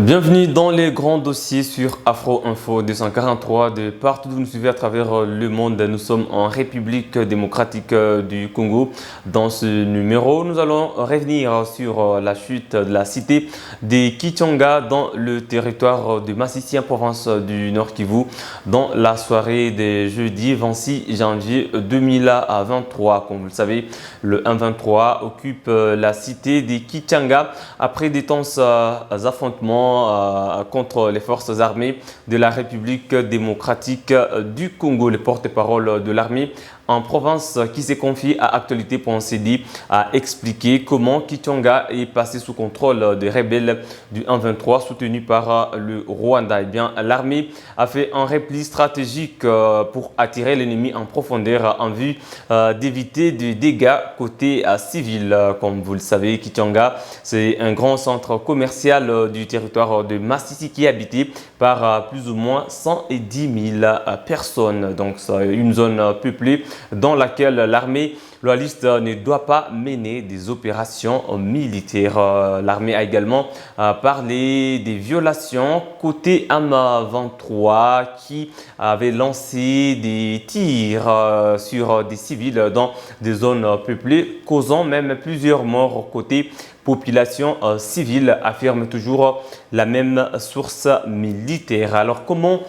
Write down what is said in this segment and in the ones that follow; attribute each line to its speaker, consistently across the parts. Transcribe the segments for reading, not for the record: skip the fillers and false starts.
Speaker 1: Bienvenue dans les grands dossiers sur Afro Info 243 de partout où vous nous suivez à travers le monde. Nous sommes en République démocratique du Congo. Dans ce numéro, nous allons revenir sur la chute de la cité des Kichanga dans le territoire de Massissi, en province du Nord Kivu, dans la soirée de jeudi 26 janvier 2023. Comme vous le savez, le 1-23 occupe la cité des Kichanga après des intenses affrontements contre les forces armées de la République démocratique du Congo. Le porte-parole de l'armée en province qui s'est confié à Actualité.cd a expliqué comment Kichanga est passé sous contrôle des rebelles du 1-23 soutenus par le Rwanda. Eh bien, l'armée a fait un repli stratégique pour attirer l'ennemi en profondeur en vue d'éviter des dégâts côté civil. Comme vous le savez, Kichanga, c'est un grand centre commercial du territoire de Massissi qui est habité par plus ou moins 110 000 personnes. Donc, c'est une zone peuplée dans laquelle l'armée loyaliste ne doit pas mener des opérations militaires. L'armée a également parlé des violations côté M23 qui avait lancé des tirs sur des civils dans des zones peuplées, causant même plusieurs morts côté population civile, affirme toujours la même source militaire. Alors comment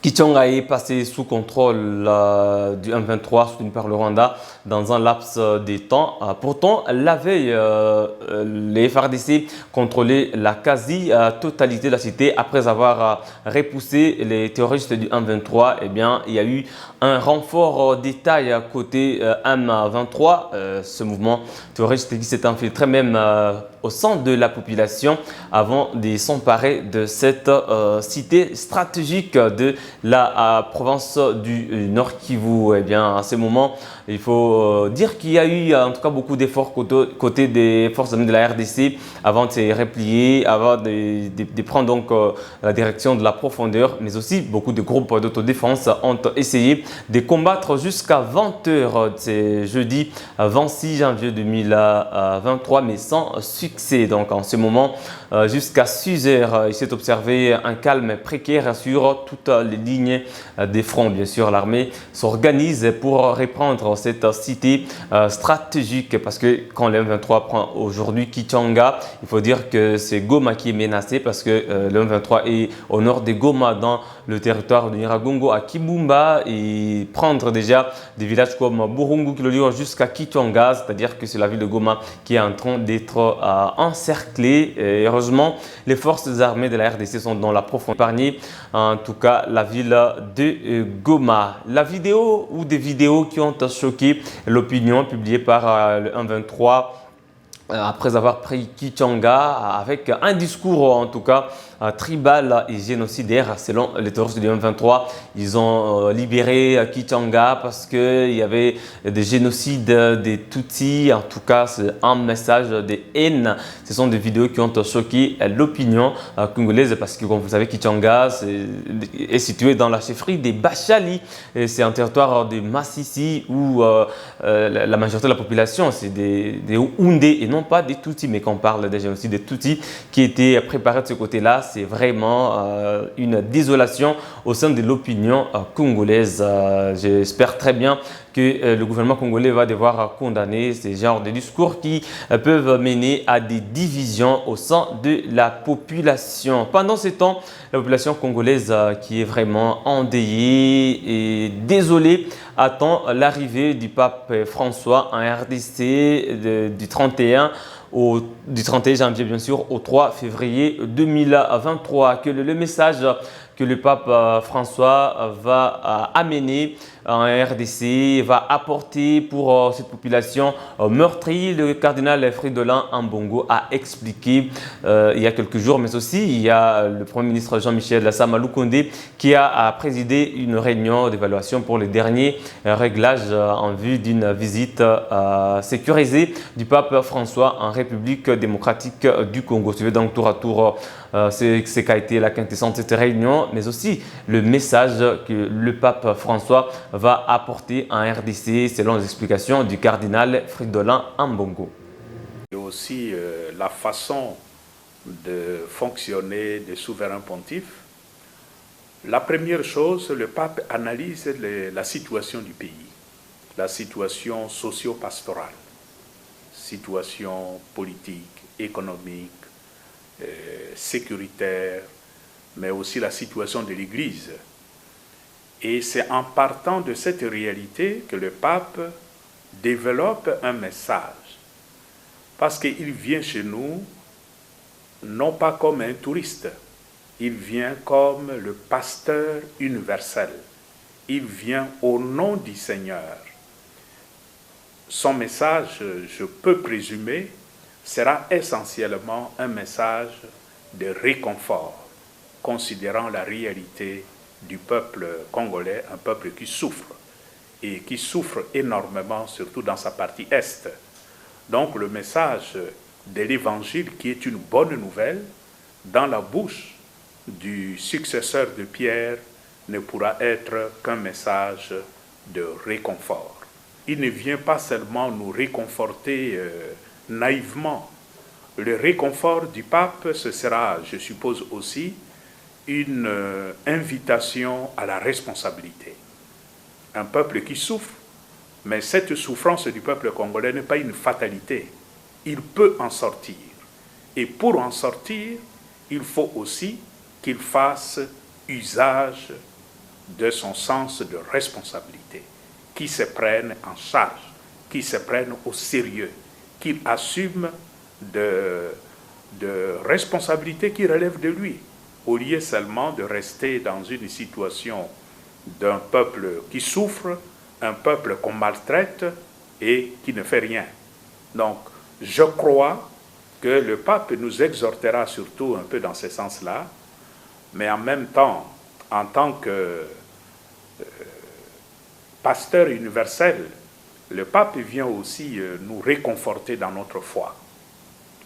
Speaker 1: Kichanga est passé sous contrôle du M23 soutenu par le Rwanda dans un laps de temps. Pourtant, la veille, les FARDC contrôlaient la quasi-totalité de la cité après avoir repoussé les terroristes du M23. Eh bien, il y a eu un renfort des tailles côté M23. Ce mouvement terroriste qui s'est infiltré même au centre de la population avant de s'emparer de cette cité stratégique de la province du Nord Kivu. Eh bien, à ce moment, il faut dire qu'il y a eu en tout cas beaucoup d'efforts côté des forces armées de la RDC avant de se replier, avant de prendre donc la direction de la profondeur, mais aussi beaucoup de groupes d'autodéfense ont essayé de combattre jusqu'à 20 h c'est jeudi 26 janvier 2023, mais sans succès. Donc en ce moment, jusqu'à 6 h, il s'est observé un calme précaire sur toutes les lignes des fronts. Bien sûr, l'armée s'organise pour reprendre cette cité stratégique parce que quand le M23 prend aujourd'hui Kichanga, il faut dire que c'est Goma qui est menacé parce que le M23 est au nord de Goma dans le territoire de Nyiragongo à Kibumba et prendre déjà des villages comme Burungu qui le lient jusqu'à Kichanga, c'est-à-dire que c'est la ville de Goma qui est en train d'être encerclée. Et heureusement, les forces armées de la RDC sont dans la profondeur, épargnées en tout cas la ville de Goma. La vidéo ou des vidéos qui ont choqué l'opinion publiée par le 1-23 après avoir pris Kichanga avec un discours en tout cas tribal et génocidaire selon les terroristes du M23. Ils ont libéré Kichanga parce qu'il y avait des génocides des Tutsis. En tout cas, c'est un message de haine. Ce sont des vidéos qui ont choqué l'opinion congolaise parce que, comme vous savez, Kichanga est situé dans la chefferie des Bachali. C'est un territoire de Massissi où la majorité de la population, c'est des Houndés et non pas des Tutsis. Mais quand on parle des génocides des Tutsis qui étaient préparés de ce côté-là, c'est vraiment une désolation au sein de l'opinion congolaise. J'espère très bien que le gouvernement congolais va devoir condamner ces genres de discours qui peuvent mener à des divisions au sein de la population. Pendant ce temps, la population congolaise qui est vraiment endeuillée et désolée attend l'arrivée du pape François en RDC du 31 janvier bien sûr au 3 février 2023. Que le message que le pape François va amener en RDC, va apporter pour cette population meurtrie. Le cardinal Fridolin Ambongo a expliqué il y a quelques jours, mais aussi il y a le Premier ministre Jean-Michel Sama Lukonde qui a présidé une réunion d'évaluation pour les derniers réglages en vue d'une visite sécurisée du pape François en République démocratique du Congo. Suivez donc tour à tour ce qu'a été la quintessence de cette réunion, mais aussi le message que le pape François va apporter en RDC selon les explications du cardinal Fridolin Ambongo.
Speaker 2: Et aussi la façon de fonctionner des souverains pontifes. La première chose, le pape analyse la situation du pays, la situation socio-pastorale, situation politique, économique, sécuritaire, mais aussi la situation de l'Église. Et c'est en partant de cette réalité que le pape développe un message, parce qu'il vient chez nous non pas comme un touriste, il vient comme le pasteur universel. Il vient au nom du Seigneur. Son message, je peux présumer, sera essentiellement un message de réconfort, considérant la réalité du peuple congolais, un peuple qui souffre, et qui souffre énormément, surtout dans sa partie est. Donc le message de l'Évangile, qui est une bonne nouvelle, dans la bouche du successeur de Pierre, ne pourra être qu'un message de réconfort. Il ne vient pas seulement nous réconforter naïvement. Le réconfort du pape, ce sera, je suppose aussi, une invitation à la responsabilité. Un peuple qui souffre, mais cette souffrance du peuple congolais n'est pas une fatalité. Il peut en sortir. Et pour en sortir, il faut aussi qu'il fasse usage de son sens de responsabilité, qu'il se prenne en charge, qu'il se prenne au sérieux, qu'il assume de responsabilités qui relèvent de lui, au lieu seulement de rester dans une situation d'un peuple qui souffre, un peuple qu'on maltraite et qui ne fait rien. Donc, je crois que le pape nous exhortera surtout un peu dans ce sens-là, mais en même temps, en tant que pasteur universel, le pape vient aussi nous réconforter dans notre foi.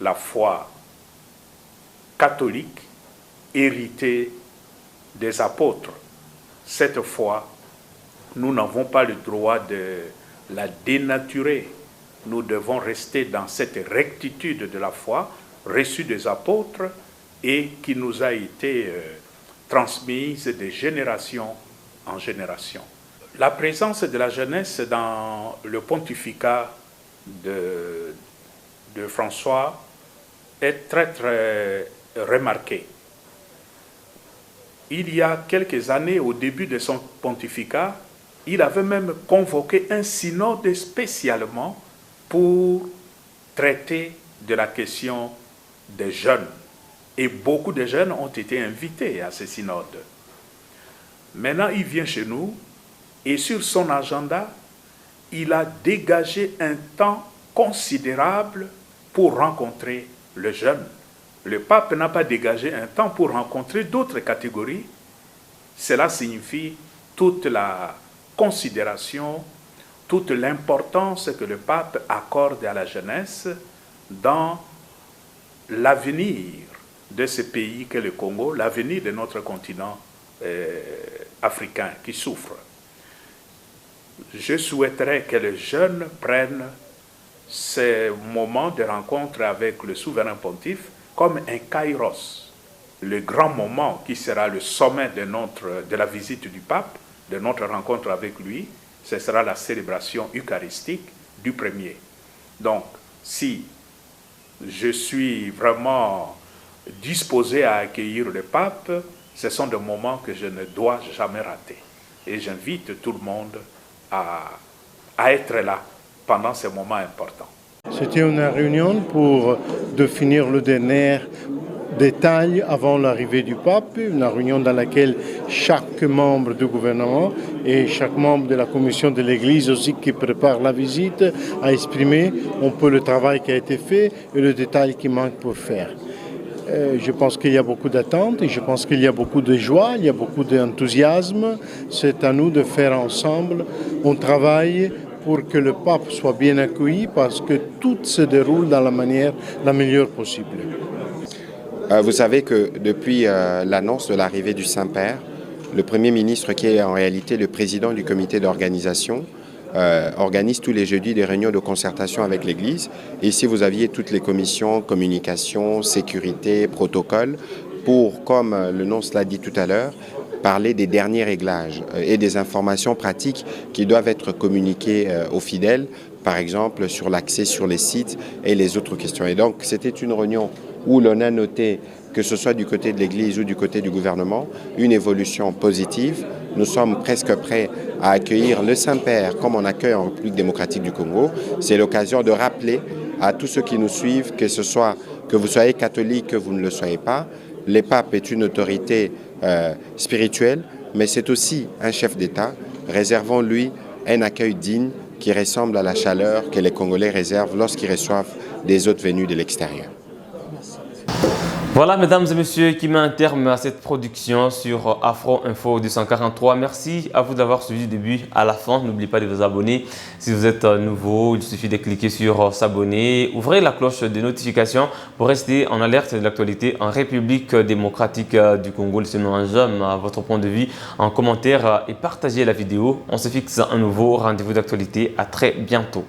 Speaker 2: La foi catholique, héritée des apôtres. Cette foi, nous n'avons pas le droit de la dénaturer. Nous devons rester dans cette rectitude de la foi reçue des apôtres et qui nous a été transmise de génération en génération. La présence de la jeunesse dans le pontificat de François est très très remarquée. Il y a quelques années, au début de son pontificat, il avait même convoqué un synode spécialement pour traiter de la question des jeunes. Et beaucoup de jeunes ont été invités à ce synode. Maintenant, il vient chez nous et sur son agenda, il a dégagé un temps considérable pour rencontrer le jeune. Le pape n'a pas dégagé un temps pour rencontrer d'autres catégories. Cela signifie toute la considération, toute l'importance que le pape accorde à la jeunesse dans l'avenir de ce pays qu'est le Congo, l'avenir de notre continent africain qui souffre. Je souhaiterais que les jeunes prennent ces moments de rencontre avec le souverain pontife comme un kairos, le grand moment qui sera le sommet de la visite du pape, de notre rencontre avec lui. Ce sera la célébration eucharistique du premier. Donc, si je suis vraiment disposé à accueillir le pape, ce sont des moments que je ne dois jamais rater. Et j'invite tout le monde à être là pendant ces moments importants.
Speaker 3: C'était une réunion pour définir le dernier détail avant l'arrivée du pape, une réunion dans laquelle chaque membre du gouvernement et chaque membre de la commission de l'Église aussi qui prépare la visite a exprimé un peu le travail qui a été fait et le détail qui manque pour faire. Je pense qu'il y a beaucoup d'attentes et je pense qu'il y a beaucoup de joie, il y a beaucoup d'enthousiasme. C'est à nous de faire ensemble un travail pour que le pape soit bien accueilli parce que tout se déroule dans la manière la meilleure possible.
Speaker 4: Vous savez que depuis l'annonce de l'arrivée du Saint-Père, le Premier ministre, qui est en réalité le président du comité d'organisation, organise tous les jeudis des réunions de concertation avec l'Église. Ici, vous aviez toutes les commissions, communication, sécurité, protocole, pour, comme le nom cela dit tout à l'heure, parler des derniers réglages et des informations pratiques qui doivent être communiquées aux fidèles, par exemple sur l'accès sur les sites et les autres questions. Et donc, c'était une réunion où l'on a noté, que ce soit du côté de l'Église ou du côté du gouvernement, une évolution positive. Nous sommes presque prêts à accueillir le Saint-Père comme on accueille en République démocratique du Congo. C'est l'occasion de rappeler à tous ceux qui nous suivent, que vous soyez catholique, que vous ne le soyez pas, le pape est une autorité spirituelle, mais c'est aussi un chef d'État. Réservons-lui un accueil digne qui ressemble à la chaleur que les Congolais réservent lorsqu'ils reçoivent des hôtes venus de l'extérieur.
Speaker 1: Voilà, mesdames et messieurs, qui met un terme à cette production sur Afro Info 243. Merci à vous d'avoir suivi du début à la fin. N'oubliez pas de vous abonner. Si vous êtes nouveau, il suffit de cliquer sur s'abonner. Ouvrez la cloche de notification pour rester en alerte de l'actualité en République démocratique du Congo. Laissez-nous un j'aime à votre point de vue en commentaire et partagez la vidéo. On se fixe un nouveau rendez-vous d'actualité. À très bientôt.